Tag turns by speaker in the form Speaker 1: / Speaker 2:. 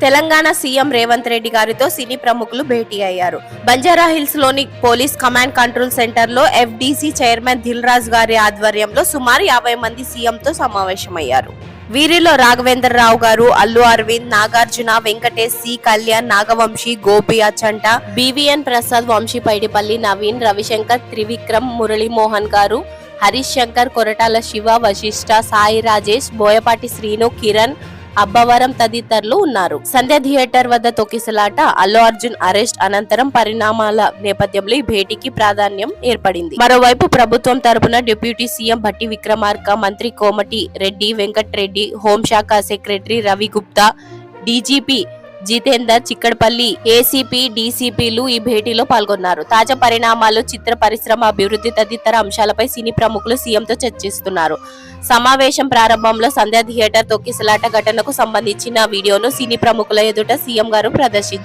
Speaker 1: Telangana CM Revanth Reddy గారితో సినీ ప్రముఖులు భేటీ అయ్యారు. బంజారాహిల్స్ లోని పోలీస్ కమాండ్ కంట్రోల్ సెంటర్ లో ఎఫ్డీసీ చైర్మన్ దిల్ రాజు గారి ఆధ్వర్యంలో సుమారు 50 మంది సీఎంతో సమావేశమయ్యారు. వీరిలో రాఘవేంద్ర రావు గారు, అల్లు అరవింద్, నాగార్జున, వెంకటేష్, సి కళ్యాణ్, నాగవంశీ, గోపి అచంట, బివిఎన్ ప్రసాద్, వంశీ పైడిపల్లి, నవీన్, రవిశంకర్, త్రివిక్రమ్, మురళీమోహన్ గారు, హరీష్ శంకర్, కొరటాల శివ, వశిష్ఠ, సాయి రాజేష్, బోయపాటి శ్రీను, కిరణ్, అబ్బవరం తదితరులు ఉన్నారు. సంధ్య థియేటర్ వద్ద తొక్కిసలాట, అల్లు అర్జున్ అరెస్ట్ అనంతరం పరిణామాల నేపథ్యంలో ఈ భేటీకి ప్రాధాన్యం ఏర్పడింది. మరోవైపు ప్రభుత్వం తరపున డిప్యూటీ సీఎం భట్టి విక్రమార్క, మంత్రి కోమటి రెడ్డి వెంకట్ రెడ్డి, హోంశాఖ secretary Ravi Gupta, DGP Jitender, Chikkadpally ACP, డీసీపీలు ఈ భేటీలో పాల్గొన్నారు. తాజా పరిణామాలు, చిత్ర పరిశ్రమ అభివృద్ధి తదితర అంశాలపై సినీ ప్రముఖులు సీఎంతో చర్చిస్తున్నారు. సమావేశం ప్రారంభంలో సంధ్య థియేటర్ తొక్కిసలాట ఘటనకు సంబంధించిన వీడియోను సినీ ప్రముఖుల ఎదుట సీఎం గారు ప్రదర్శించారు.